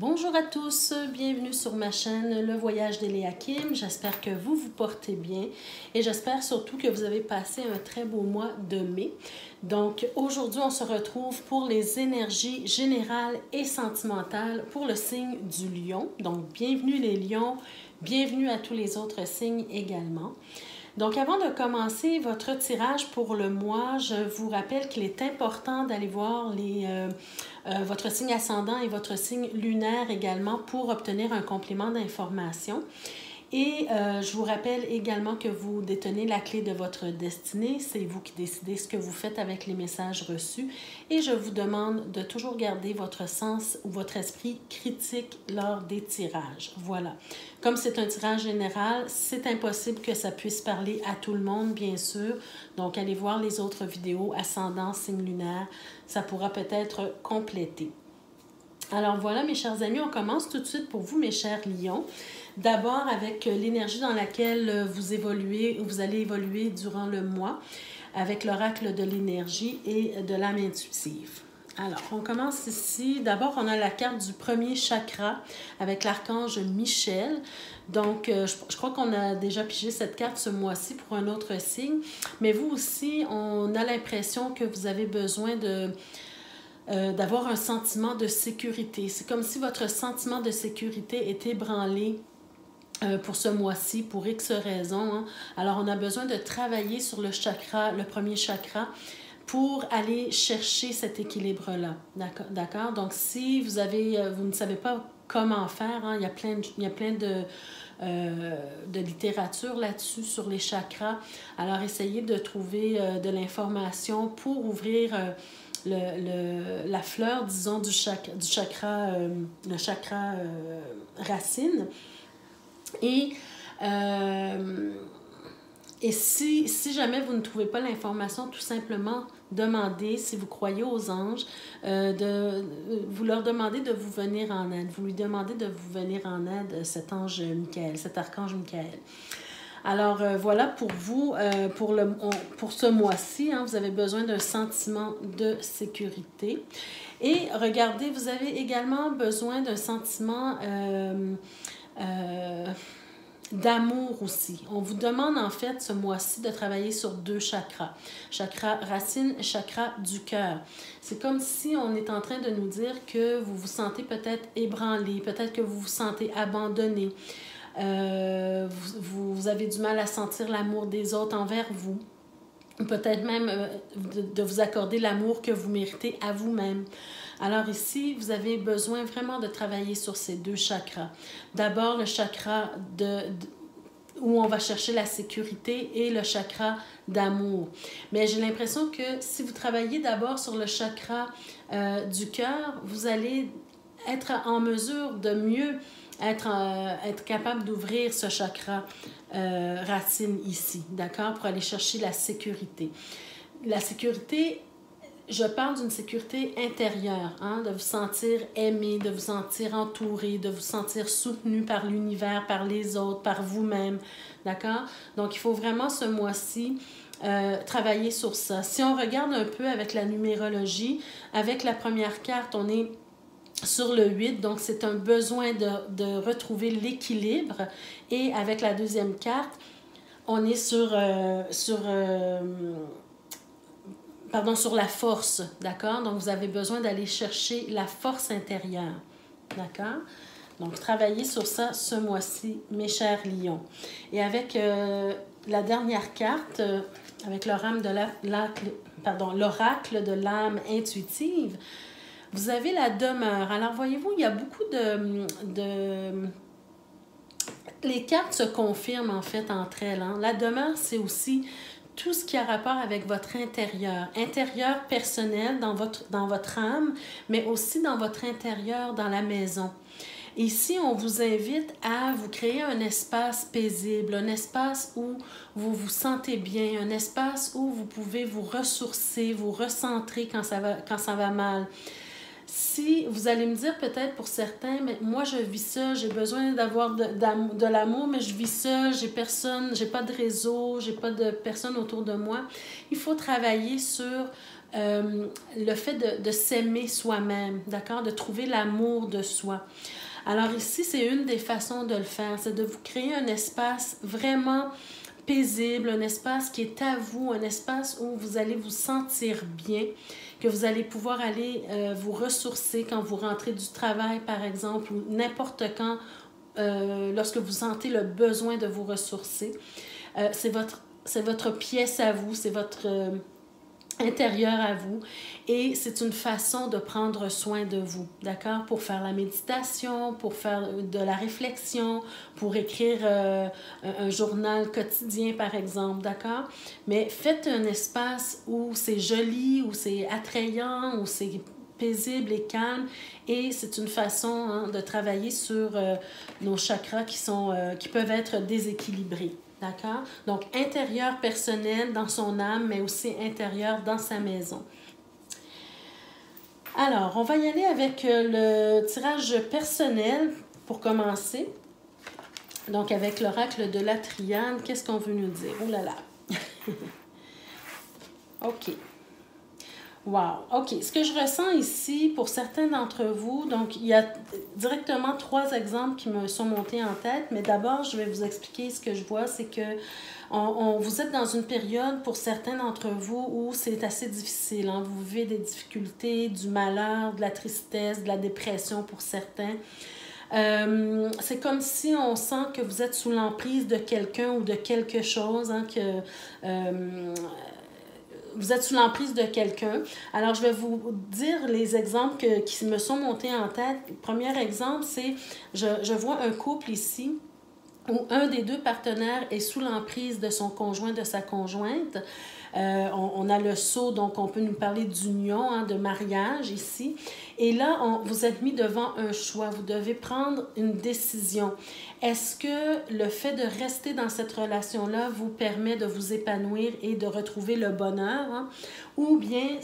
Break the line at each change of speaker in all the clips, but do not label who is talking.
Bonjour à tous, bienvenue sur ma chaîne Le Voyage d'Eliakim. J'espère que vous vous portez bien et j'espère surtout que vous avez passé un très beau mois de mai. Donc aujourd'hui, on se retrouve pour les énergies générales et sentimentales pour le signe du Lion. Donc bienvenue les Lions, bienvenue à tous les autres signes également. Donc, avant de commencer votre tirage pour le mois, je vous rappelle qu'il est important d'aller voir votre signe ascendant et votre signe lunaire également pour obtenir un complément d'information. Et je vous rappelle également que vous détenez la clé de votre destinée. C'est vous qui décidez ce que vous faites avec les messages reçus. Et je vous demande de toujours garder votre sens ou votre esprit critique lors des tirages. Voilà. Comme c'est un tirage général, c'est impossible que ça puisse parler à tout le monde, bien sûr. Donc, allez voir les autres vidéos, ascendant, signe lunaire. Ça pourra peut-être compléter. Alors voilà, mes chers amis, on commence tout de suite pour vous, mes chers lions. D'abord avec l'énergie dans laquelle vous allez évoluer durant le mois, avec l'oracle de l'énergie et de l'âme intuitive. Alors, on commence ici. D'abord, on a la carte du premier chakra avec l'archange Michel. Donc, je crois qu'on a déjà pigé cette carte ce mois-ci pour un autre signe. Mais vous aussi, on a l'impression que vous avez besoin d'avoir un sentiment de sécurité. C'est comme si votre sentiment de sécurité est ébranlé pour ce mois-ci, pour X raisons. Hein. Alors, on a besoin de travailler sur le chakra, le premier chakra, pour aller chercher cet équilibre-là. D'accord? Donc, si vous ne savez pas comment faire, hein, il y a plein de littérature là-dessus sur les chakras. Alors, essayez de trouver de l'information pour ouvrir la fleur, disons, du chakra, le chakra racine. Et si jamais vous ne trouvez pas l'information, tout simplement demandez, si vous croyez aux anges, vous leur demandez de vous venir en aide. Vous lui demandez de vous venir en aide, cet ange Michael, cet archange Michael. Alors, voilà pour vous, pour ce mois-ci, hein, vous avez besoin d'un sentiment de sécurité. Et regardez, vous avez également besoin d'un sentiment d'amour aussi. On vous demande en fait ce mois-ci de travailler sur deux chakras. Chakra racine et chakra du cœur. C'est comme si on est en train de nous dire que vous vous sentez peut-être ébranlé, peut-être que vous vous sentez abandonné. Vous avez du mal à sentir l'amour des autres envers vous. Peut-être même de vous accorder l'amour que vous méritez à vous-même. Alors ici, vous avez besoin vraiment de travailler sur ces deux chakras. D'abord, le chakra où on va chercher la sécurité et le chakra d'amour. Mais j'ai l'impression que si vous travaillez d'abord sur le chakra du cœur, vous allez être en mesure de mieux être capable d'ouvrir ce chakra racine ici, d'accord, pour aller chercher la sécurité. La sécurité, je parle d'une sécurité intérieure, hein, de vous sentir aimé, de vous sentir entouré, de vous sentir soutenu par l'univers, par les autres, par vous-même, d'accord? Donc, il faut vraiment ce mois-ci travailler sur ça. Si on regarde un peu avec la numérologie, avec la première carte, on est sur le 8, donc c'est un besoin de retrouver l'équilibre. Et avec la deuxième carte, on est sur la force, d'accord? Donc, vous avez besoin d'aller chercher la force intérieure, d'accord? Donc, travaillez sur ça ce mois-ci, mes chers lions. Et avec la dernière carte, avec l'oracle de l'âme intuitive, vous avez la demeure. Alors, voyez-vous, il y a beaucoup les cartes se confirment, en fait, entre elles. Hein? La demeure, c'est aussi tout ce qui a rapport avec votre intérieur personnel dans votre âme, mais aussi dans votre intérieur, dans la maison. Ici, on vous invite à vous créer un espace paisible, un espace où vous vous sentez bien, un espace où vous pouvez vous ressourcer, vous recentrer quand ça va mal. Si vous allez me dire peut-être pour certains, mais moi je vis ça, j'ai besoin d'avoir de l'amour, mais je vis ça, j'ai personne, j'ai pas de réseau, j'ai pas de personne autour de moi. Il faut travailler sur le fait de s'aimer soi-même, d'accord? De trouver l'amour de soi. Alors ici, c'est une des façons de le faire, c'est de vous créer un espace vraiment paisible, un espace qui est à vous, un espace où vous allez vous sentir bien, que vous allez pouvoir aller vous ressourcer quand vous rentrez du travail, par exemple, ou n'importe quand, lorsque vous sentez le besoin de vous ressourcer. C'est votre pièce à vous, c'est votre intérieur à vous et c'est une façon de prendre soin de vous, d'accord? Pour faire la méditation, pour faire de la réflexion, pour écrire un journal quotidien par exemple, d'accord? Mais faites un espace où c'est joli, où c'est attrayant, où c'est paisible et calme et c'est une façon de travailler sur nos chakras qui peuvent être déséquilibrés. D'accord? Donc, intérieur personnel dans son âme, mais aussi intérieur dans sa maison. Alors, on va y aller avec le tirage personnel pour commencer. Donc, avec l'oracle de la Triade, qu'est-ce qu'on veut nous dire? Oh là là! OK. Wow! OK. Ce que je ressens ici, pour certains d'entre vous, donc il y a directement 3 exemples qui me sont montés en tête, mais d'abord, je vais vous expliquer ce que je vois, c'est que vous êtes dans une période, pour certains d'entre vous, où c'est assez difficile. Hein? Vous vivez des difficultés, du malheur, de la tristesse, de la dépression pour certains. C'est comme si on sent que vous êtes sous l'emprise de quelqu'un ou de quelque chose, hein, vous êtes sous l'emprise de quelqu'un. Alors, je vais vous dire les exemples qui me sont montés en tête. Le premier exemple, c'est, je vois un couple ici où un des 2 partenaires est sous l'emprise de son conjoint, de sa conjointe. On a le sceau, donc on peut nous parler d'union, hein, de mariage ici. Et là, vous êtes mis devant un choix. Vous devez prendre une décision. Est-ce que le fait de rester dans cette relation-là vous permet de vous épanouir et de retrouver le bonheur, hein? Ou bien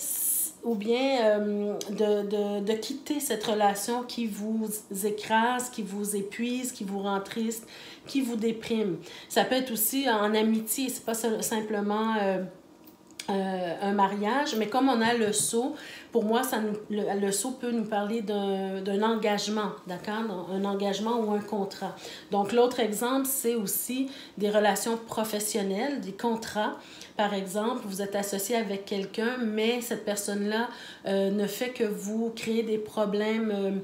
de quitter cette relation qui vous écrase, qui vous épuise, qui vous rend triste, qui vous déprime. Ça peut être aussi en amitié, c'est pas simplement un mariage, mais comme on a le sceau, pour moi, le sceau peut nous parler d'un engagement, d'accord? Un engagement ou un contrat. Donc, l'autre exemple, c'est aussi des relations professionnelles, des contrats. Par exemple, vous êtes associé avec quelqu'un, mais cette personne-là ne fait que vous créer des problèmes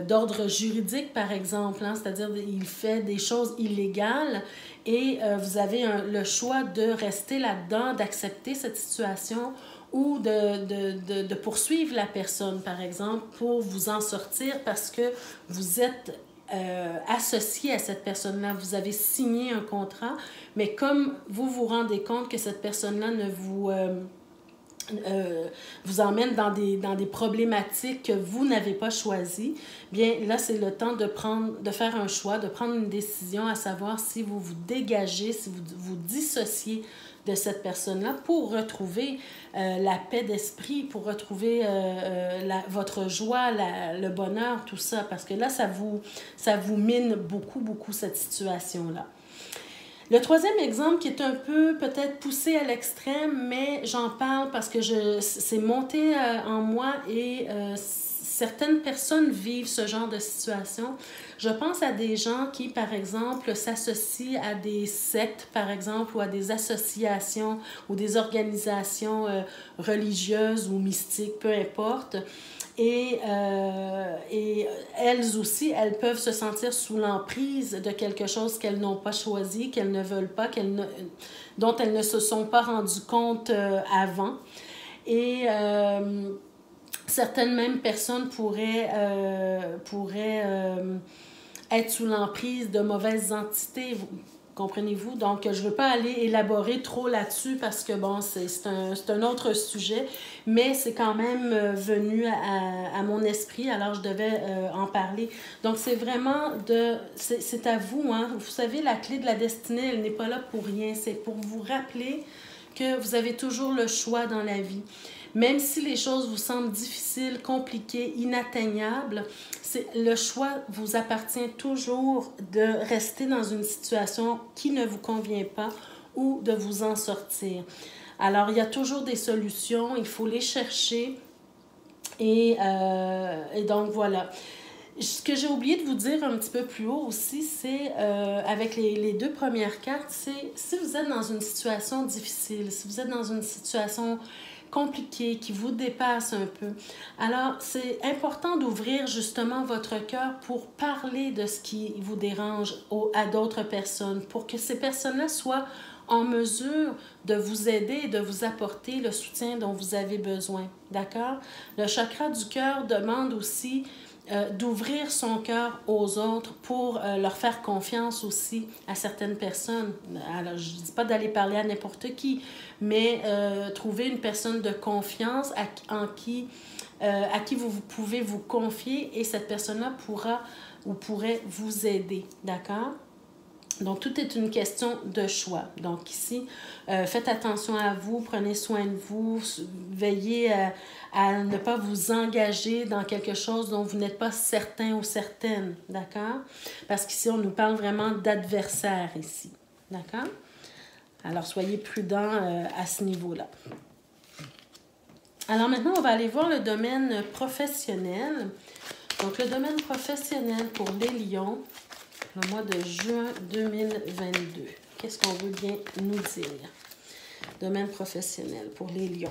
d'ordre juridique, par exemple, hein? C'est-à-dire il fait des choses illégales et vous avez le choix de rester là-dedans, d'accepter cette situation ou de poursuivre la personne, par exemple, pour vous en sortir parce que vous êtes associé à cette personne-là. Vous avez signé un contrat, mais comme vous vous rendez compte que cette personne-là ne vous emmène dans des problématiques que vous n'avez pas choisies, bien là, c'est le temps de faire un choix, de prendre une décision, à savoir si vous vous dégagez, si vous vous dissociez de cette personne-là pour retrouver la paix d'esprit, pour retrouver votre joie, le bonheur, tout ça. Parce que là, ça vous mine beaucoup, beaucoup cette situation-là. Le troisième exemple qui est un peu peut-être poussé à l'extrême, mais j'en parle parce que c'est monté en moi et certaines personnes vivent ce genre de situation. Je pense à des gens qui, par exemple, s'associent à des sectes, par exemple, ou à des associations ou des organisations religieuses ou mystiques, peu importe. Et elles aussi, elles peuvent se sentir sous l'emprise de quelque chose qu'elles n'ont pas choisi, qu'elles ne veulent pas, dont elles ne se sont pas rendues compte avant. Et certaines mêmes personnes pourraient être sous l'emprise de mauvaises entités. Comprenez-vous? Donc, je ne veux pas aller élaborer trop là-dessus parce que, bon, c'est un autre sujet, mais c'est quand même venu à mon esprit, alors je devais en parler. Donc, c'est vraiment c'est à vous, hein? Vous savez, la clé de la destinée, elle n'est pas là pour rien. C'est pour vous rappeler que vous avez toujours le choix dans la vie. Même si les choses vous semblent difficiles, compliquées, inatteignables, le choix vous appartient toujours de rester dans une situation qui ne vous convient pas ou de vous en sortir. Alors, il y a toujours des solutions, il faut les chercher. Et donc, voilà. Ce que j'ai oublié de vous dire un petit peu plus haut aussi, c'est avec les deux premières cartes, c'est si vous êtes dans une situation difficile, si vous êtes dans une situation compliquée, qui vous dépasse un peu, alors c'est important d'ouvrir justement votre cœur pour parler de ce qui vous dérange à d'autres personnes, pour que ces personnes-là soient en mesure de vous aider et de vous apporter le soutien dont vous avez besoin. D'accord? Le chakra du cœur demande aussi d'ouvrir son cœur aux autres pour leur faire confiance aussi à certaines personnes. Alors, je ne dis pas d'aller parler à n'importe qui, mais trouver une personne de confiance à qui vous pouvez vous confier et cette personne-là pourra ou pourrait vous aider. D'accord? Donc, tout est une question de choix. Donc, ici, faites attention à vous, prenez soin de vous, veillez à ne pas vous engager dans quelque chose dont vous n'êtes pas certain ou certaine, d'accord? Parce qu'ici, on nous parle vraiment d'adversaire ici, d'accord? Alors, soyez prudents à ce niveau-là. Alors, maintenant, on va aller voir le domaine professionnel. Donc, le domaine professionnel pour les lions, le mois de juin 2022. Qu'est-ce qu'on veut bien nous dire? Domaine professionnel pour les lions.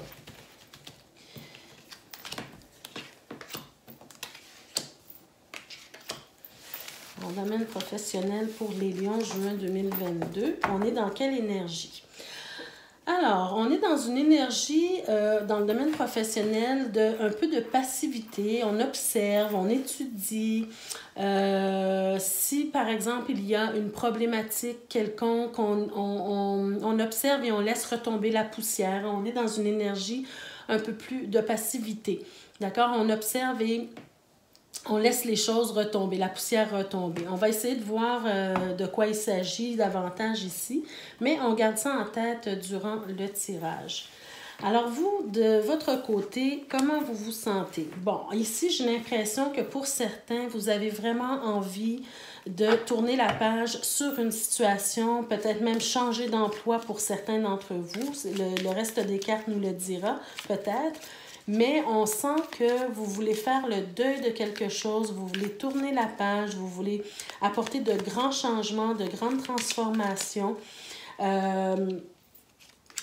Domaine professionnel pour les lions, juin 2022. On est dans quelle énergie? Alors, on est dans une énergie, dans le domaine professionnel, un peu de passivité. On observe, on étudie. Si, par exemple, il y a une problématique quelconque, on observe et on laisse retomber la poussière. On est dans une énergie un peu plus de passivité. D'accord? On observe et on laisse les choses retomber, la poussière retomber. On va essayer de voir de quoi il s'agit davantage ici, mais on garde ça en tête durant le tirage. Alors vous, de votre côté, comment vous vous sentez? Bon, ici, j'ai l'impression que pour certains, vous avez vraiment envie de tourner la page sur une situation, peut-être même changer d'emploi pour certains d'entre vous. Le reste des cartes nous le dira, peut-être. Mais on sent que vous voulez faire le deuil de quelque chose, vous voulez tourner la page, vous voulez apporter de grands changements, de grandes transformations.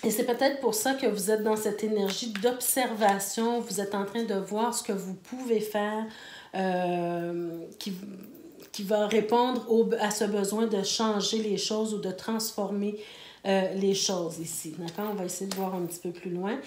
Et c'est peut-être pour ça que vous êtes dans cette énergie d'observation, vous êtes en train de voir ce que vous pouvez faire qui va répondre à ce besoin de changer les choses ou de transformer les choses ici. D'accord? On va essayer de voir un petit peu plus loin.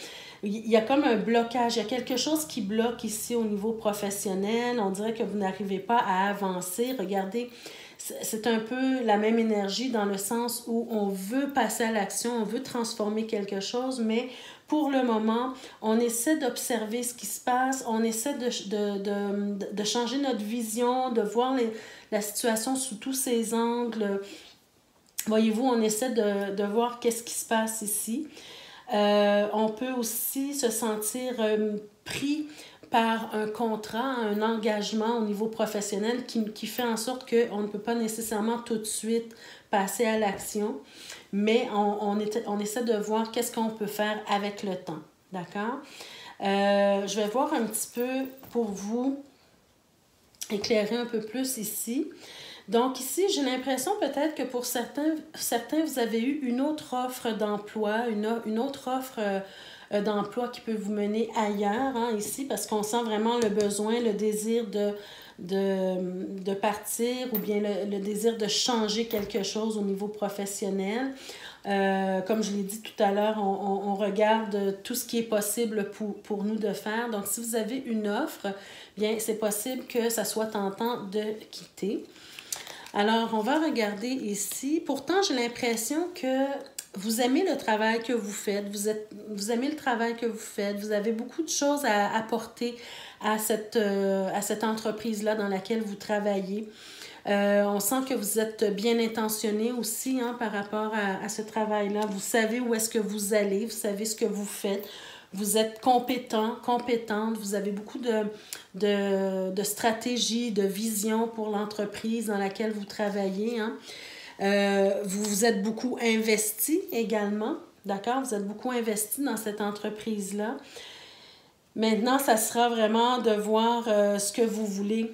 Il y a comme un blocage, il y a quelque chose qui bloque ici au niveau professionnel. On dirait que vous n'arrivez pas à avancer. Regardez, c'est un peu la même énergie dans le sens où on veut passer à l'action, on veut transformer quelque chose, mais pour le moment, on essaie d'observer ce qui se passe, on essaie de changer notre vision, de voir la situation sous tous ses angles. Voyez-vous, on essaie de voir qu'est-ce qui se passe ici. On peut aussi se sentir pris par un contrat, un engagement au niveau professionnel qui fait en sorte qu'on ne peut pas nécessairement tout de suite passer à l'action, mais on essaie de voir qu'est-ce qu'on peut faire avec le temps. D'accord? Je vais voir un petit peu pour vous éclairer un peu plus ici. Donc ici, j'ai l'impression peut-être que pour certains, vous avez eu une autre offre d'emploi, une autre offre d'emploi qui peut vous mener ailleurs, hein, ici, parce qu'on sent vraiment le besoin, le désir de partir ou bien le désir de changer quelque chose au niveau professionnel. Comme je l'ai dit tout à l'heure, on regarde tout ce qui est possible pour nous de faire. Donc, si vous avez une offre, bien, c'est possible que ça soit tentant de quitter. Alors, on va regarder ici. Pourtant, j'ai l'impression que vous aimez le travail que vous faites. Vous aimez le travail que vous faites. Vous avez beaucoup de choses à apporter à cette entreprise-là dans laquelle vous travaillez. On sent que vous êtes bien intentionné aussi hein, par rapport à ce travail-là. Vous savez où est-ce que vous allez. Vous savez ce que vous faites. Vous êtes compétent, compétente, vous avez beaucoup de stratégie, de vision pour l'entreprise dans laquelle vous travaillez. Hein. Vous vous êtes beaucoup investi également. d'accord? Vous êtes beaucoup investi dans cette entreprise-là. Maintenant, ça sera vraiment de voir ce que vous voulez.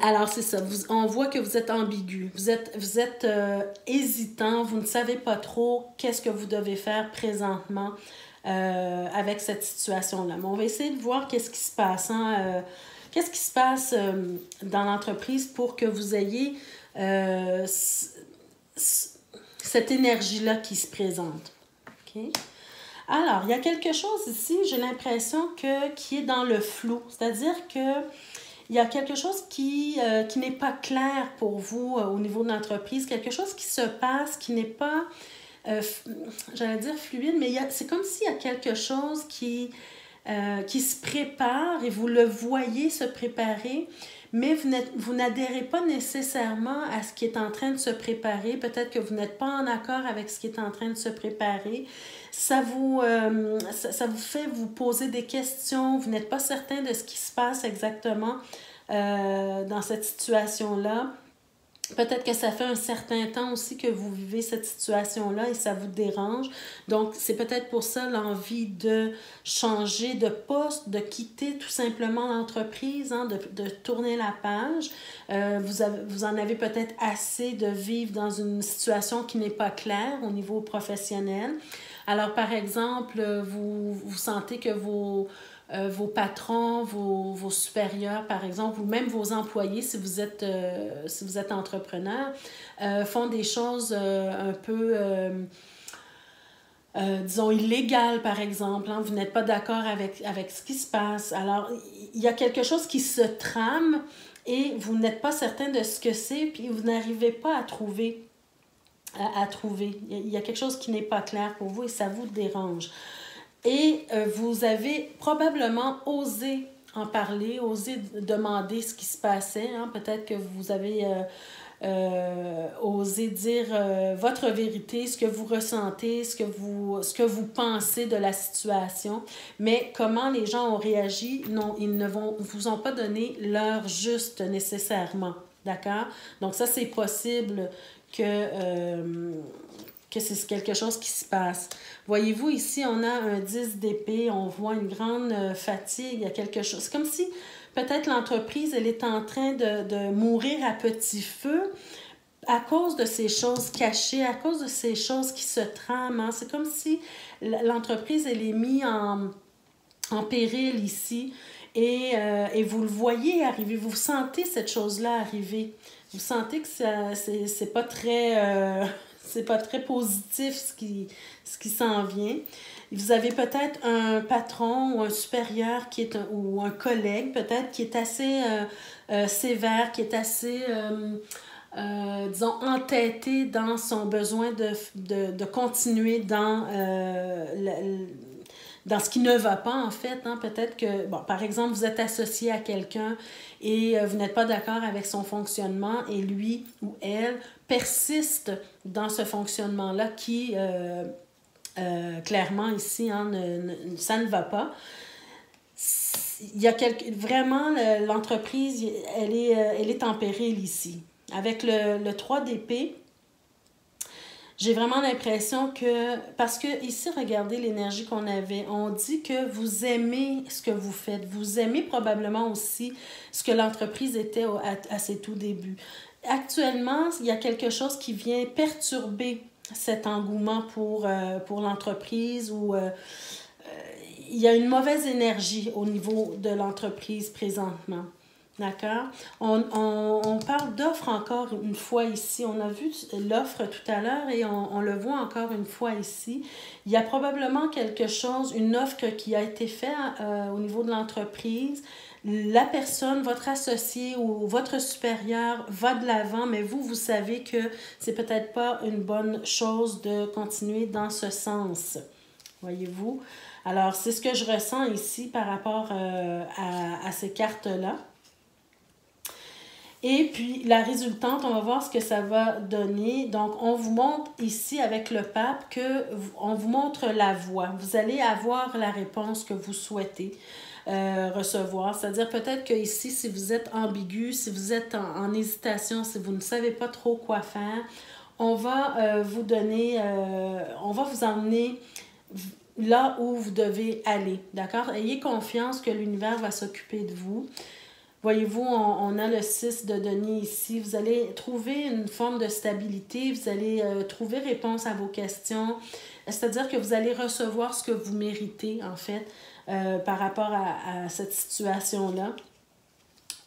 Alors, c'est ça. On voit que vous êtes ambigu. Vous êtes hésitant. Vous ne savez pas trop qu'est-ce que vous devez faire présentement avec cette situation-là. Mais on va essayer de voir qu'est-ce qui se passe. Hein? Qu'est-ce qui se passe dans l'entreprise pour que vous ayez cette énergie-là qui se présente. OK? Alors, il y a quelque chose ici, j'ai l'impression qui est dans le flou. C'est-à-dire que il y a quelque chose qui n'est pas clair pour vous au niveau de l'entreprise, quelque chose qui se passe, qui n'est pas, j'allais dire fluide, mais c'est comme s'il y a quelque chose qui se prépare et vous le voyez se préparer, mais vous n'adhérez pas nécessairement à ce qui est en train de se préparer. Peut-être que vous n'êtes pas en accord avec ce qui est en train de se préparer. Ça vous fait vous poser des questions. Vous n'êtes pas certain de ce qui se passe exactement dans cette situation-là. Peut-être que ça fait un certain temps aussi que vous vivez cette situation-là et ça vous dérange. Donc, c'est peut-être pour ça l'envie de changer de poste, de quitter tout simplement l'entreprise, hein, de tourner la page. Vous en avez peut-être assez de vivre dans une situation qui n'est pas claire au niveau professionnel. Alors, par exemple, vous sentez que vos patrons, vos supérieurs, par exemple, ou même vos employés, si vous êtes entrepreneur, font des choses un peu, disons, illégales, par exemple. Hein? Vous n'êtes pas d'accord avec ce qui se passe. Alors, il y a quelque chose qui se trame et vous n'êtes pas certain de ce que c'est, puis vous n'arrivez pas à trouver. Il y a quelque chose qui n'est pas clair pour vous et ça vous dérange. Et vous avez probablement osé en parler, osé demander ce qui se passait. Hein? Peut-être que vous avez osé dire votre vérité, ce que vous ressentez, ce que vous pensez de la situation. Mais comment les gens ont réagi, non, ils ne vous ont pas donné l'heure juste nécessairement. D'accord? Donc ça, c'est possible que c'est quelque chose qui se passe. Voyez-vous, ici, on a un 10 d'épée, on voit une grande fatigue, il y a quelque chose. C'est comme si peut-être l'entreprise, elle est en train de mourir à petit feu à cause de ces choses cachées, à cause de ces choses qui se trament. Hein. C'est comme si l'entreprise, elle est mise en péril ici et vous le voyez arriver, vous sentez cette chose-là arriver. Vous sentez que c'est pas très... c'est pas très positif ce qui s'en vient. Vous avez peut-être un patron ou un supérieur ou un collègue peut-être qui est assez sévère, qui est assez, disons, entêté dans son besoin de continuer dans ce qui ne va pas, en fait. Hein. Peut-être que, bon, par exemple, vous êtes associé à quelqu'un et vous n'êtes pas d'accord avec son fonctionnement et lui ou elle persiste dans ce fonctionnement-là qui, clairement, ici, hein, ça ne va pas. Il y a vraiment, l'entreprise, elle est en péril ici. Avec le 3 d'épée, j'ai vraiment l'impression que, parce que ici, regardez l'énergie qu'on avait, on dit que vous aimez ce que vous faites, vous aimez probablement aussi ce que l'entreprise était à ses tout débuts. Actuellement, il y a quelque chose qui vient perturber cet engouement pour l'entreprise ou il y a une mauvaise énergie au niveau de l'entreprise présentement. D'accord? On parle d'offre encore une fois ici. On a vu l'offre tout à l'heure et on le voit encore une fois ici. Il y a probablement quelque chose, une offre qui a été faite au niveau de l'entreprise. La personne, votre associé ou votre supérieur va de l'avant, mais vous savez que c'est peut-être pas une bonne chose de continuer dans ce sens. Voyez-vous? Alors, c'est ce que je ressens ici par rapport à ces cartes-là. Et puis, la résultante, on va voir ce que ça va donner. Donc, on vous montre ici avec le pape qu'on vous montre la voie. Vous allez avoir la réponse que vous souhaitez recevoir. C'est-à-dire peut-être que ici, si vous êtes ambigu, si vous êtes en hésitation, si vous ne savez pas trop quoi faire, on va vous donner, on va vous emmener là où vous devez aller, d'accord? Ayez confiance que l'univers va s'occuper de vous. Voyez-vous, on a le 6 de denier ici. Vous allez trouver une forme de stabilité, vous allez trouver réponse à vos questions. C'est-à-dire que vous allez recevoir ce que vous méritez, en fait, par rapport à cette situation-là.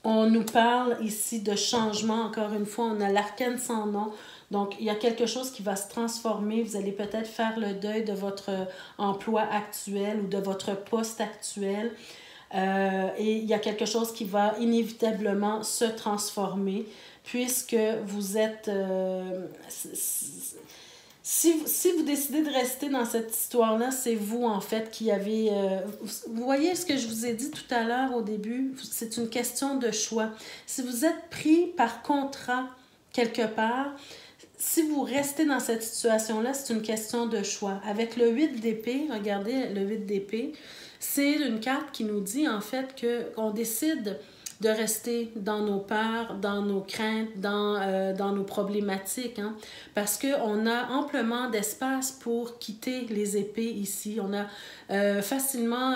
On nous parle ici de changement, encore une fois, on a l'arcane sans nom. Donc, il y a quelque chose qui va se transformer. Vous allez peut-être faire le deuil de votre emploi actuel ou de votre poste actuel. Et il y a quelque chose qui va inévitablement se transformer puisque vous êtes... Si vous décidez de rester dans cette histoire-là, c'est vous, en fait, qui avez... vous voyez ce que je vous ai dit tout à l'heure au début? C'est une question de choix. Si vous êtes pris par contrat quelque part, si vous restez dans cette situation-là, c'est une question de choix. Avec le 8 d'épée, regardez le 8 d'épée, c'est une carte qui nous dit, en fait, qu'on décide de rester dans nos peurs, dans nos craintes, dans nos problématiques, hein, parce qu'on a amplement d'espace pour quitter les épées ici. On a facilement...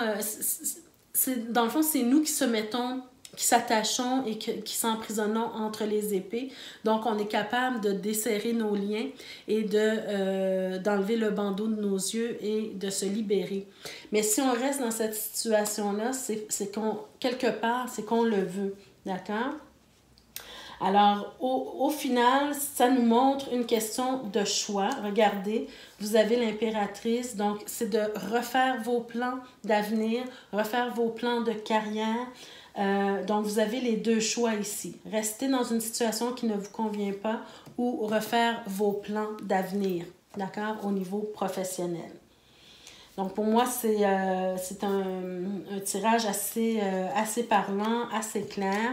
dans le fond, c'est nous qui se mettons, qui s'attachons et qui s'emprisonnons entre les épées. Donc, on est capable de desserrer nos liens et d'enlever le bandeau de nos yeux et de se libérer. Mais si on reste dans cette situation-là, c'est qu'on, quelque part, c'est qu'on le veut. D'accord? Alors, au final, ça nous montre une question de choix. Regardez, vous avez l'impératrice, donc c'est de refaire vos plans d'avenir, refaire vos plans de carrière. Donc, vous avez les deux choix ici. Rester dans une situation qui ne vous convient pas ou refaire vos plans d'avenir, d'accord, au niveau professionnel. Donc, pour moi, c'est un tirage assez parlant, assez clair.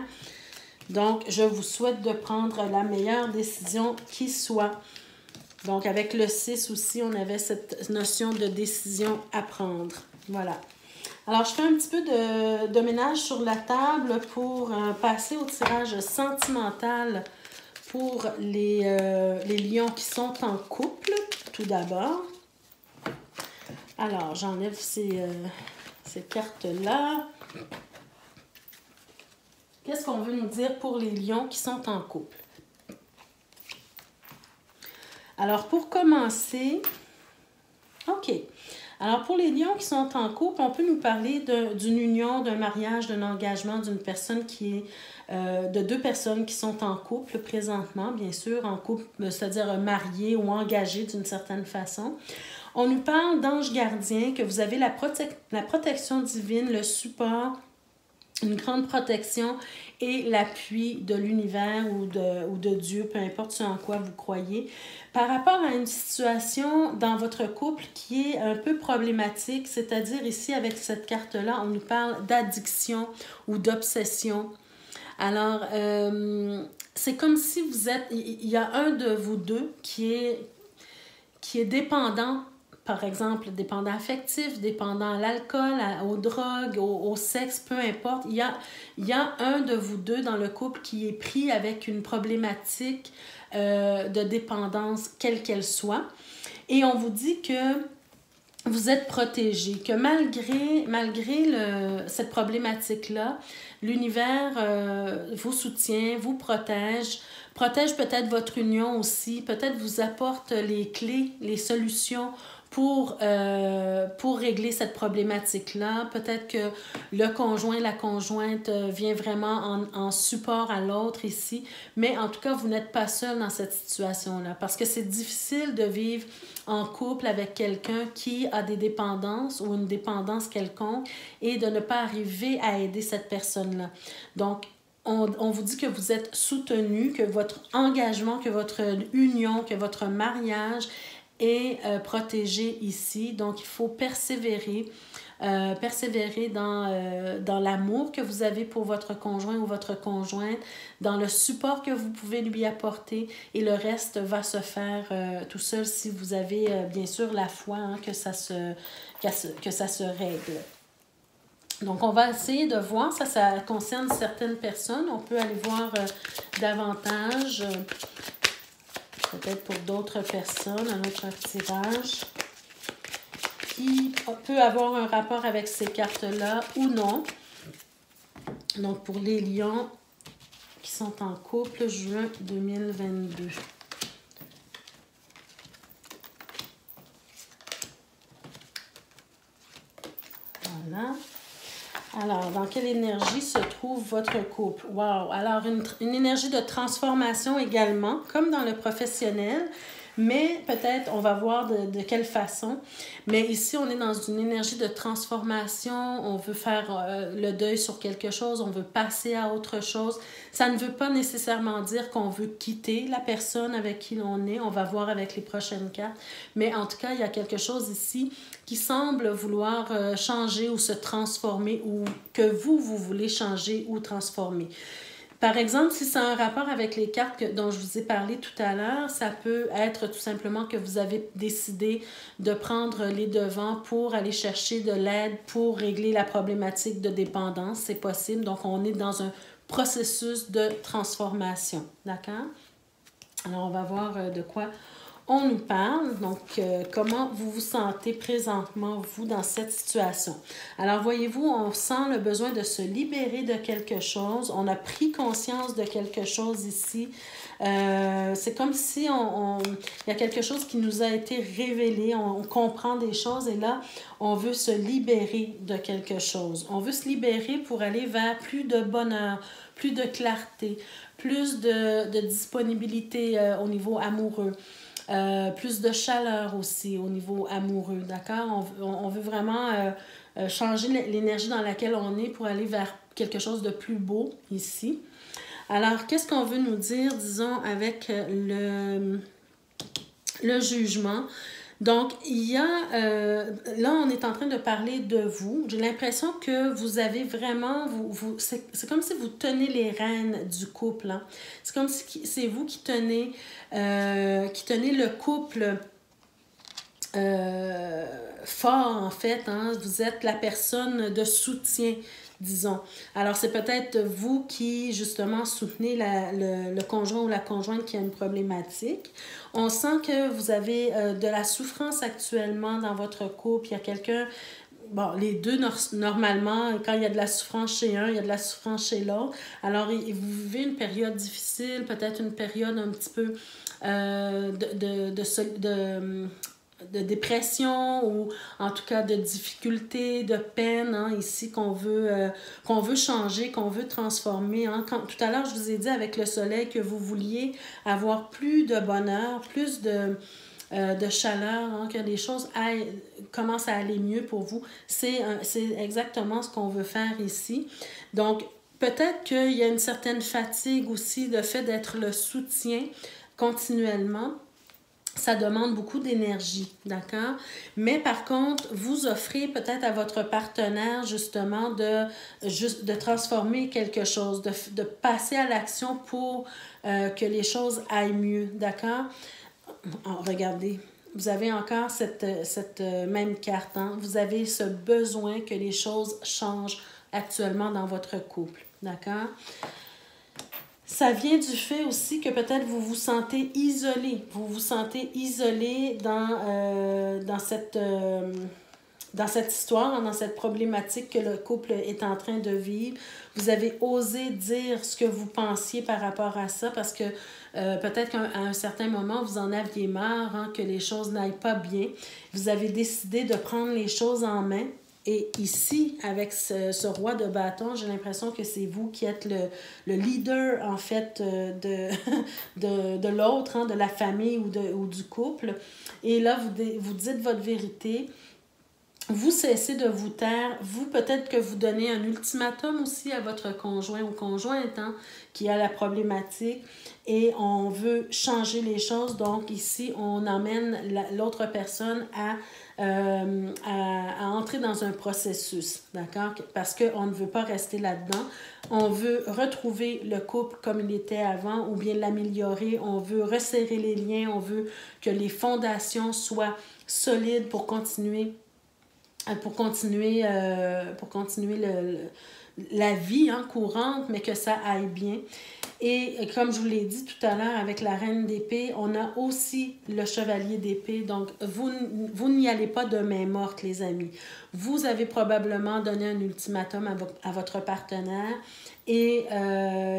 Donc, je vous souhaite de prendre la meilleure décision qui soit. Donc, avec le 6 aussi, on avait cette notion de décision à prendre. Voilà. Alors, je fais un petit peu de ménage sur la table pour passer au tirage sentimental pour les lions qui sont en couple, tout d'abord. Alors, j'enlève ces cartes-là. Qu'est-ce qu'on veut nous dire pour les lions qui sont en couple? Alors, pour commencer, OK. Alors, pour les lions qui sont en couple, on peut nous parler d'une union, d'un mariage, d'un engagement d'une personne qui est... de deux personnes qui sont en couple présentement, bien sûr, en couple, c'est-à-dire mariées ou engagées d'une certaine façon. On nous parle d'ange gardien, que vous avez la protection divine, le support, une grande protection et l'appui de l'univers ou de Dieu, peu importe en quoi vous croyez, par rapport à une situation dans votre couple qui est un peu problématique, c'est-à-dire ici avec cette carte-là, on nous parle d'addiction ou d'obsession. Alors, c'est comme si vous êtes, il y a un de vous deux qui est dépendant, par exemple, dépendant affectif, dépendant à l'alcool, aux drogues, au sexe, peu importe. Il y a un de vous deux dans le couple qui est pris avec une problématique de dépendance, quelle qu'elle soit. Et on vous dit que vous êtes protégé, que malgré cette problématique-là, l'univers vous soutient, vous protège peut-être votre union aussi, peut-être vous apporte les clés, les solutions pour régler cette problématique-là. Peut-être que le conjoint, la conjointe vient vraiment en support à l'autre ici, mais en tout cas, vous n'êtes pas seul dans cette situation-là parce que c'est difficile de vivre en couple avec quelqu'un qui a des dépendances ou une dépendance quelconque et de ne pas arriver à aider cette personne-là. Donc, on vous dit que vous êtes soutenu, que votre engagement, que votre union, que votre mariage est protégé ici. Donc, il faut persévérer dans l'amour que vous avez pour votre conjoint ou votre conjointe, dans le support que vous pouvez lui apporter et le reste va se faire tout seul si vous avez bien sûr la foi hein, que ça se règle. Donc, on va essayer de voir, ça concerne certaines personnes, on peut aller voir davantage. peut-être pour d'autres personnes, un autre tirage, qui peut avoir un rapport avec ces cartes-là ou non. Donc, pour les lions qui sont en couple, juin 2022. Voilà. Alors, dans quelle énergie se trouve votre couple? Wow! Alors, une énergie de transformation également, comme dans le professionnel, mais peut-être on va voir de quelle façon. Mais ici, on est dans une énergie de transformation, on veut faire le deuil sur quelque chose, on veut passer à autre chose. Ça ne veut pas nécessairement dire qu'on veut quitter la personne avec qui l'on est, on va voir avec les prochaines cartes. Mais en tout cas, il y a quelque chose ici qui semble vouloir changer ou se transformer ou que vous voulez changer ou transformer. Par exemple, si ça a un rapport avec les cartes dont je vous ai parlé tout à l'heure, ça peut être tout simplement que vous avez décidé de prendre les devants pour aller chercher de l'aide pour régler la problématique de dépendance. C'est possible. Donc, on est dans un processus de transformation. D'accord? Alors, on va voir de quoi on nous parle. Donc, comment vous vous sentez présentement, vous, dans cette situation. Alors, voyez-vous, on sent le besoin de se libérer de quelque chose. On a pris conscience de quelque chose ici. C'est comme si il y a quelque chose qui nous a été révélé. On comprend des choses et là, on veut se libérer de quelque chose. On veut se libérer pour aller vers plus de bonheur, plus de clarté, plus de disponibilité au niveau amoureux. Plus de chaleur aussi au niveau amoureux, d'accord? On veut vraiment changer l'énergie dans laquelle on est pour aller vers quelque chose de plus beau ici. Alors, qu'est-ce qu'on veut nous dire, disons, avec le jugement? Donc, il y a, là, on est en train de parler de vous. J'ai l'impression que vous avez vraiment, c'est comme si vous tenez les rênes du couple. Hein? C'est comme si c'est vous qui tenez le couple fort, en fait. Hein? Vous êtes la personne de soutien, disons. Alors, c'est peut-être vous qui, justement, soutenez le conjoint ou la conjointe qui a une problématique. On sent que vous avez de la souffrance actuellement dans votre couple. Il y a quelqu'un... Bon, les deux, normalement, quand il y a de la souffrance chez un, il y a de la souffrance chez l'autre. Alors, vous vivez une période difficile, peut-être une période un petit peu de dépression ou en tout cas de difficulté, de peine, hein, ici qu'on veut changer, qu'on veut transformer. Hein. Tout à l'heure, je vous ai dit avec le soleil que vous vouliez avoir plus de bonheur, plus de chaleur, hein, que les choses commencent à aller mieux pour vous. C'est exactement ce qu'on veut faire ici. Donc, peut-être qu'il y a une certaine fatigue aussi, le fait d'être le soutien continuellement. Ça demande beaucoup d'énergie, d'accord? Mais par contre, vous offrez peut-être à votre partenaire justement de transformer quelque chose, de passer à l'action pour que les choses aillent mieux, d'accord? Regardez, vous avez encore cette même carte, hein? Vous avez ce besoin que les choses changent actuellement dans votre couple, d'accord? Ça vient du fait aussi que peut-être vous vous sentez isolé. Vous vous sentez isolé dans cette histoire, dans cette problématique que le couple est en train de vivre. Vous avez osé dire ce que vous pensiez par rapport à ça parce que peut-être qu'à un certain moment, vous en aviez marre, hein, que les choses n'aillent pas bien. Vous avez décidé de prendre les choses en main. Et ici, avec ce roi de bâton, j'ai l'impression que c'est vous qui êtes le leader, en fait, de l'autre, hein, de la famille ou du couple. Et là, vous dites votre vérité. Vous cessez de vous taire. Vous, peut-être que vous donnez un ultimatum aussi à votre conjoint ou conjointe, hein, qui a la problématique. Et on veut changer les choses. Donc, ici, on emmène l'autre personne à entrer dans un processus, d'accord? Parce qu'on ne veut pas rester là-dedans. On veut retrouver le couple comme il était avant ou bien l'améliorer. On veut resserrer les liens. On veut que les fondations soient solides pour continuer la vie, hein, courante, mais que ça aille bien. Et comme je vous l'ai dit tout à l'heure avec la reine d'épée, on a aussi le chevalier d'épée. Donc, vous n'y allez pas de main morte, les amis. Vous avez probablement donné un ultimatum à votre partenaire et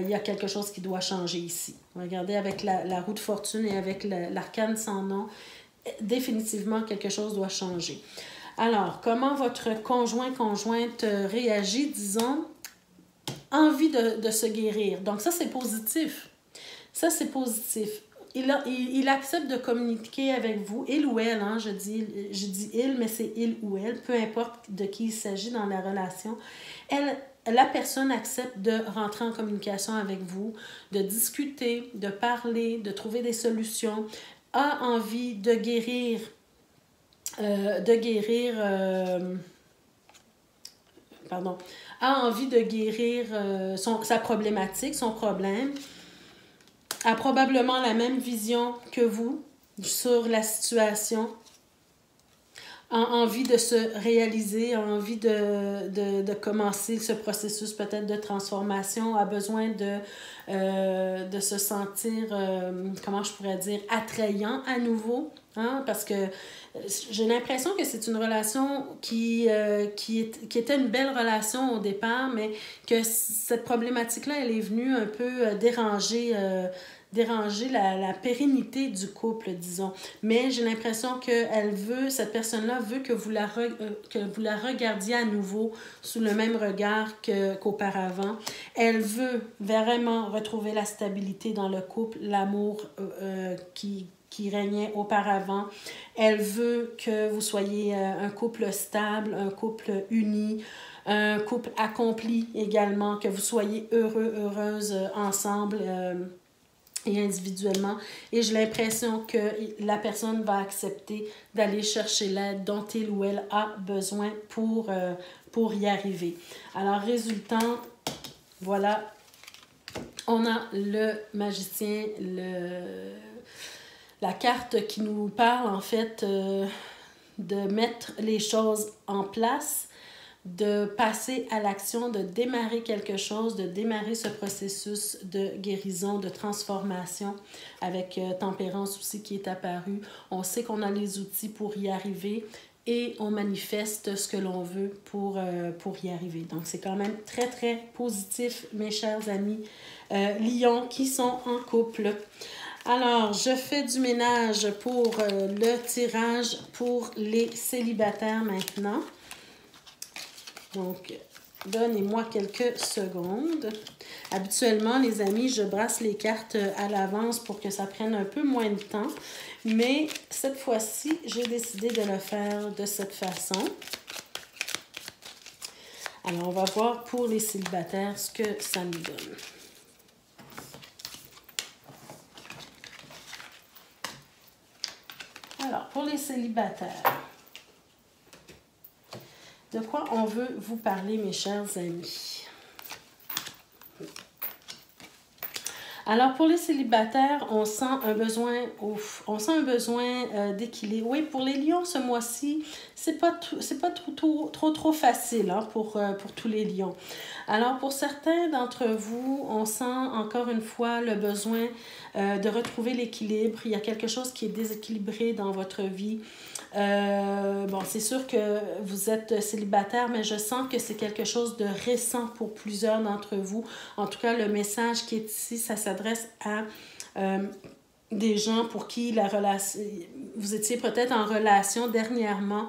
il y a quelque chose qui doit changer ici. Regardez avec la roue de fortune et avec l'arcane sans nom, définitivement quelque chose doit changer. Alors, comment votre conjointe réagit, disons, envie de se guérir. Donc ça, c'est positif. Ça, c'est positif. Il accepte de communiquer avec vous, il ou elle, hein, je dis il, mais c'est il ou elle, peu importe de qui il s'agit dans la relation. La personne accepte de rentrer en communication avec vous, de discuter, de parler, de trouver des solutions, a envie de guérir, a envie de guérir sa problématique, son problème, a probablement la même vision que vous sur la situation, a envie de se réaliser, a envie de commencer ce processus peut-être de transformation, a besoin de se sentir, comment je pourrais dire, attrayant à nouveau, hein, parce que j'ai l'impression que c'est une relation qui était une belle relation au départ, mais que cette problématique-là, elle est venue un peu déranger la pérennité du couple, disons. Mais j'ai l'impression que cette personne-là veut que vous la regardiez à nouveau sous le même regard qu'auparavant. Elle veut vraiment retrouver la stabilité dans le couple, l'amour qui régnait auparavant. Elle veut que vous soyez un couple stable, un couple uni, un couple accompli également, que vous soyez heureux, heureuse ensemble et individuellement. Et j'ai l'impression que la personne va accepter d'aller chercher l'aide dont il ou elle a besoin pour y arriver. Alors, résultant, voilà, on a le magicien, la carte qui nous parle en fait de mettre les choses en place, de passer à l'action, de démarrer quelque chose, de démarrer ce processus de guérison, de transformation avec tempérance aussi qui est apparu. On sait qu'on a les outils pour y arriver et on manifeste ce que l'on veut pour y arriver. Donc, c'est quand même très, très positif, mes chers amis Lions qui sont en couple. Alors, je fais du ménage pour le tirage pour les célibataires maintenant. Donc, donnez-moi quelques secondes. Habituellement, les amis, je brasse les cartes à l'avance pour que ça prenne un peu moins de temps. Mais cette fois-ci, j'ai décidé de le faire de cette façon. Alors, on va voir pour les célibataires ce que ça nous donne. Alors, pour les célibataires, de quoi on veut vous parler, mes chers amis? Alors, pour les célibataires, on sent un besoin, d'équilibre. Oui, pour les lions, ce mois-ci, c'est pas trop facile hein, pour tous les lions. Alors, pour certains d'entre vous, on sent encore une fois le besoin de retrouver l'équilibre. Il y a quelque chose qui est déséquilibré dans votre vie. Bon, c'est sûr que vous êtes célibataire, mais je sens que c'est quelque chose de récent pour plusieurs d'entre vous. En tout cas, le message qui est ici, ça s'adresse à des gens pour qui la relation, vous étiez peut-être en relation dernièrement,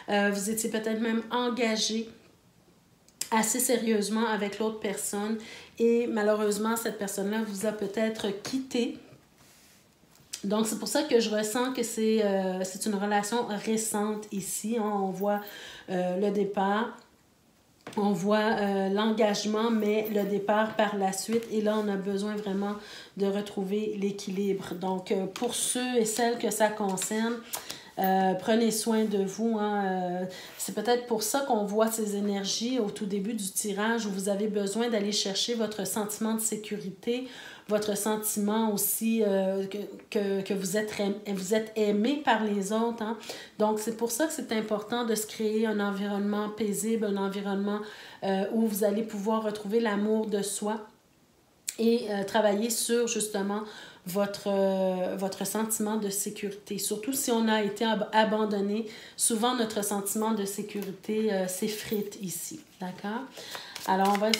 vous étiez peut-être même engagé assez sérieusement avec l'autre personne et malheureusement, cette personne-là vous a peut-être quitté. Donc, c'est pour ça que je ressens que c'est une relation récente ici. Hein. On voit le départ, on voit l'engagement, mais le départ par la suite. Et là, on a besoin vraiment de retrouver l'équilibre. Donc, pour ceux et celles que ça concerne, prenez soin de vous. Hein. C'est peut-être pour ça qu'on voit ces énergies au tout début du tirage où vous avez besoin d'aller chercher votre sentiment de sécurité, votre sentiment aussi que vous êtes aimé par les autres. Hein. Donc, c'est pour ça que c'est important de se créer un environnement paisible, un environnement où vous allez pouvoir retrouver l'amour de soi. et travailler sur justement votre sentiment de sécurité. Surtout si on a été abandonné, souvent notre sentiment de sécurité s'effrite ici. D'accord? Alors, on va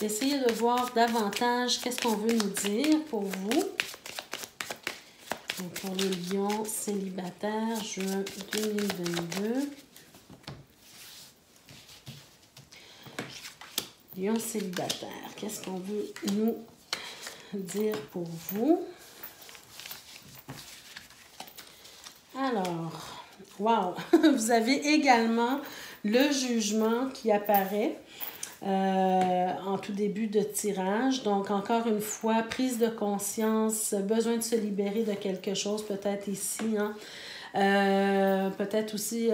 essayer de voir davantage qu'est-ce qu'on veut nous dire pour vous. Donc, pour les lions célibataires, juin 2022. Lions célibataires, qu'est-ce qu'on veut nous dire pour vous? Alors, wow! Vous avez également le jugement qui apparaît en tout début de tirage. Donc, encore une fois, prise de conscience, besoin de se libérer de quelque chose, peut-être ici. Hein? Peut-être aussi...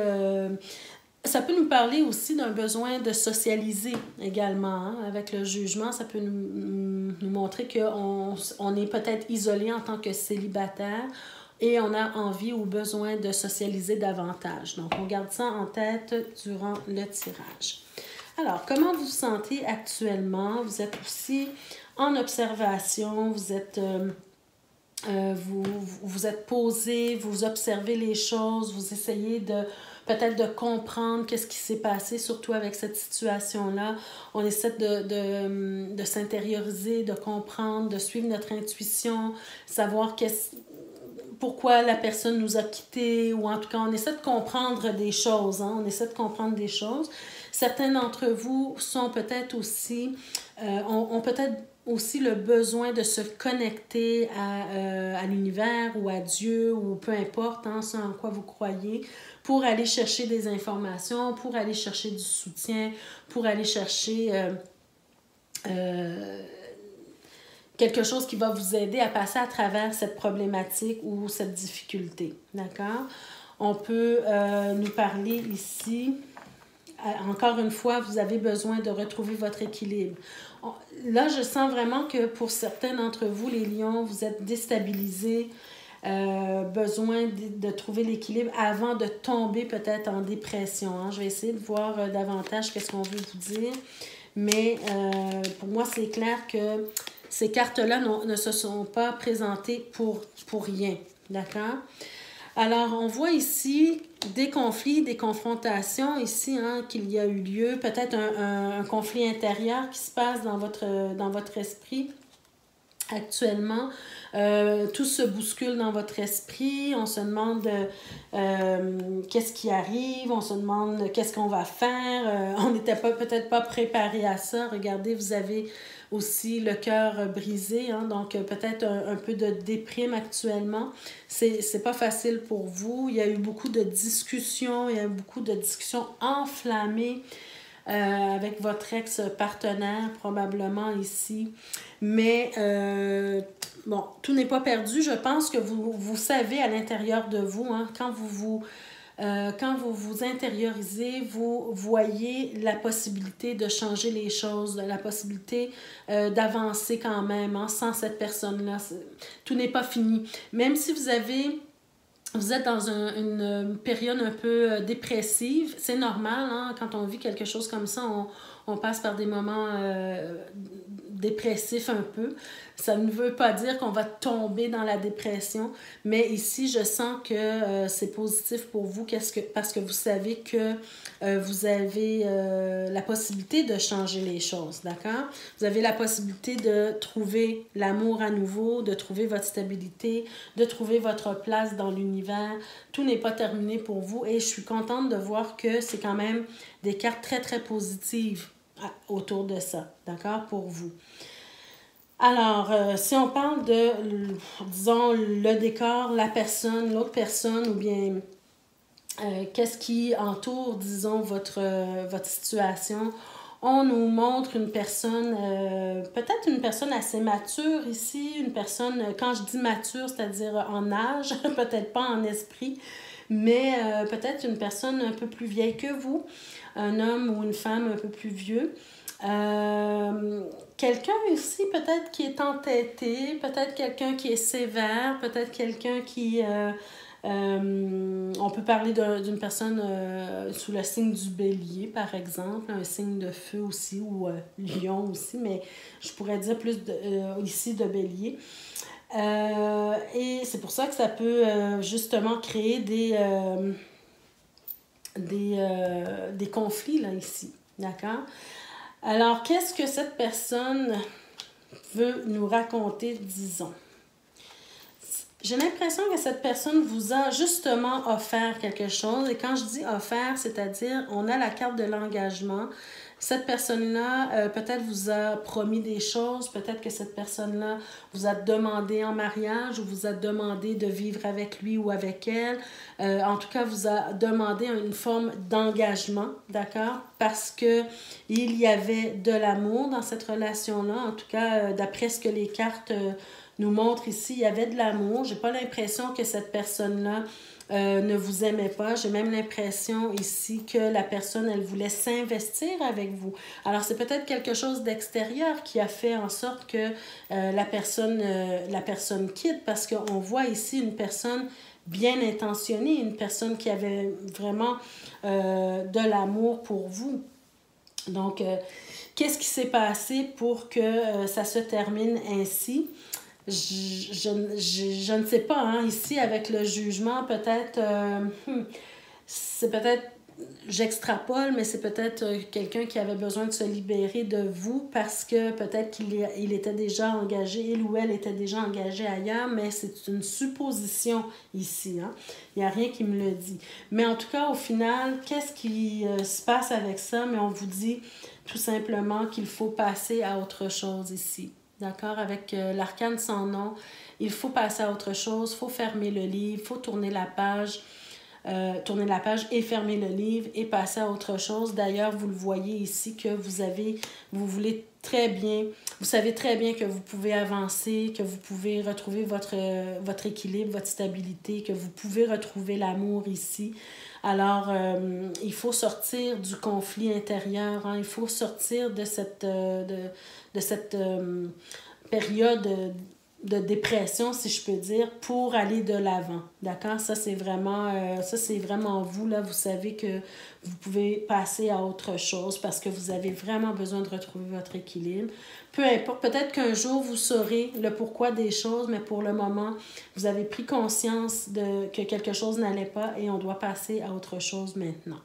ça peut nous parler aussi d'un besoin de socialiser également. Hein? Avec le jugement, ça peut nous montrer qu'on est peut-être isolé en tant que célibataire et on a envie ou besoin de socialiser davantage. Donc, on garde ça en tête durant le tirage. Alors, comment vous vous sentez actuellement? Vous êtes aussi en observation, vous êtes posé, vous observez les choses, vous essayez peut-être de comprendre qu'est-ce qui s'est passé, surtout avec cette situation-là. On essaie de s'intérioriser, de comprendre, de suivre notre intuition, savoir pourquoi la personne nous a quittés, ou en tout cas, on essaie de comprendre des choses. Hein? On essaie de comprendre des choses. Certains d'entre vous sont peut-être aussi, ont peut-être aussi le besoin de se connecter à l'univers ou à Dieu ou peu importe, hein, ce en quoi vous croyez, pour aller chercher des informations, pour aller chercher du soutien, pour aller chercher quelque chose qui va vous aider à passer à travers cette problématique ou cette difficulté. D'accord? On peut nous parler ici... Encore une fois, vous avez besoin de retrouver votre équilibre. Là, je sens vraiment que pour certains d'entre vous, les lions, vous êtes déstabilisés, besoin de trouver l'équilibre avant de tomber peut-être en dépression. Hein. Je vais essayer de voir davantage qu'est-ce qu'on veut vous dire. Mais pour moi, c'est clair que ces cartes-là ne se sont pas présentées pour rien. D'accord? Alors, on voit ici des conflits, des confrontations ici hein, qu'il y a eu lieu. Peut-être un conflit intérieur qui se passe dans votre esprit actuellement. Tout se bouscule dans votre esprit. On se demande qu'est-ce qui arrive. On se demande qu'est-ce qu'on va faire. On n'était peut-être pas préparé à ça. Regardez, vous avez aussi le cœur brisé, hein, donc peut-être un peu de déprime actuellement. C'est pas facile pour vous. Il y a eu beaucoup de discussions, il y a eu beaucoup de discussions enflammées avec votre ex-partenaire probablement ici. Mais bon, tout n'est pas perdu. Je pense que vous savez à l'intérieur de vous, hein, quand vous vous intériorisez, vous voyez la possibilité de changer les choses, la possibilité d'avancer quand même hein, sans cette personne-là. Tout n'est pas fini. Même si vous êtes dans une période un peu dépressive, c'est normal, hein, quand on vit quelque chose comme ça, on passe par des moments dépressifs un peu. Ça ne veut pas dire qu'on va tomber dans la dépression, mais ici, je sens que c'est positif pour vous parce que vous savez que vous avez la possibilité de changer les choses, d'accord? Vous avez la possibilité de trouver l'amour à nouveau, de trouver votre stabilité, de trouver votre place dans l'univers. Tout n'est pas terminé pour vous et je suis contente de voir que c'est quand même des cartes très, très positives autour de ça, d'accord, pour vous. Alors, si on parle de, disons, le décor, la personne, l'autre personne, ou bien qu'est-ce qui entoure, disons, votre situation, on nous montre une personne, peut-être une personne assez mature ici, une personne, quand je dis mature, c'est-à-dire en âge, peut-être pas en esprit, mais peut-être une personne un peu plus vieille que vous, un homme ou une femme un peu plus vieux. Quelqu'un aussi peut-être qui est entêté, peut-être quelqu'un qui est sévère, peut-être quelqu'un qui On peut parler d'une personne sous le signe du bélier, par exemple, un signe de feu aussi, ou lion aussi, mais je pourrais dire plus ici de bélier. Et c'est pour ça que ça peut justement créer des conflits là, ici. D'accord? Alors, qu'est-ce que cette personne veut nous raconter, disons? J'ai l'impression que cette personne vous a justement offert quelque chose. Et quand je dis offert, c'est-à-dire on a la carte de l'engagement. Cette personne-là, peut-être vous a promis des choses, peut-être que cette personne-là vous a demandé en mariage ou vous a demandé de vivre avec lui ou avec elle. En tout cas, vous a demandé une forme d'engagement, d'accord? Parce que il y avait de l'amour dans cette relation-là. En tout cas, d'après ce que les cartes nous montrent ici, il y avait de l'amour. J'ai pas l'impression que cette personne-là ne vous aimait pas. J'ai même l'impression ici que la personne, elle voulait s'investir avec vous. Alors, c'est peut-être quelque chose d'extérieur qui a fait en sorte que la personne quitte, parce qu'on voit ici une personne bien intentionnée, une personne qui avait vraiment de l'amour pour vous. Donc, qu'est-ce qui s'est passé pour que ça se termine ainsi? Je ne sais pas, hein, ici avec le jugement, peut-être, c'est peut-être, j'extrapole, mais c'est peut-être quelqu'un qui avait besoin de se libérer de vous parce que peut-être qu'il était déjà engagé, il ou elle était déjà engagé ailleurs, mais c'est une supposition ici, hein. Il n'y a rien qui me le dit. Mais en tout cas, au final, qu'est-ce qui se passe avec ça? Mais on vous dit tout simplement qu'il faut passer à autre chose ici. D'accord? Avec l'arcane sans nom, il faut passer à autre chose, il faut fermer le livre, il faut tourner la page et fermer le livre et passer à autre chose. D'ailleurs, vous le voyez ici que vous voulez très bien, vous savez très bien que vous pouvez avancer, que vous pouvez retrouver votre équilibre, votre stabilité, que vous pouvez retrouver l'amour ici. Alors, il faut sortir du conflit intérieur, hein? Il faut sortir de cette période de dépression, si je peux dire, pour aller de l'avant. D'accord? Ça, c'est vraiment vous, là. Vous savez que vous pouvez passer à autre chose parce que vous avez vraiment besoin de retrouver votre équilibre. Peu importe, peut-être qu'un jour, vous saurez le pourquoi des choses, mais pour le moment, vous avez pris conscience que quelque chose n'allait pas et on doit passer à autre chose maintenant.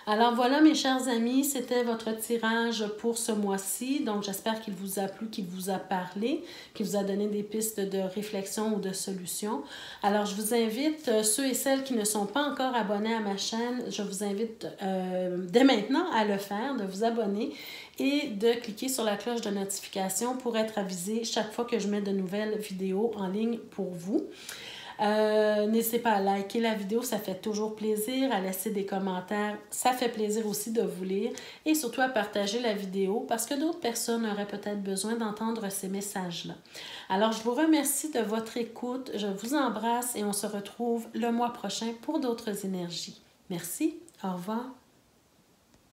Alors voilà mes chers amis, c'était votre tirage pour ce mois-ci. Donc j'espère qu'il vous a plu, qu'il vous a parlé, qu'il vous a donné des pistes de réflexion ou de solutions. Alors je vous invite, ceux et celles qui ne sont pas encore abonnés à ma chaîne, je vous invite dès maintenant à le faire, de vous abonner et de cliquer sur la cloche de notification pour être avisé chaque fois que je mets de nouvelles vidéos en ligne pour vous. N'hésitez pas à liker la vidéo, ça fait toujours plaisir, à laisser des commentaires, ça fait plaisir aussi de vous lire et surtout à partager la vidéo parce que d'autres personnes auraient peut-être besoin d'entendre ces messages-là. Alors, je vous remercie de votre écoute, je vous embrasse et on se retrouve le mois prochain pour d'autres énergies. Merci, au revoir.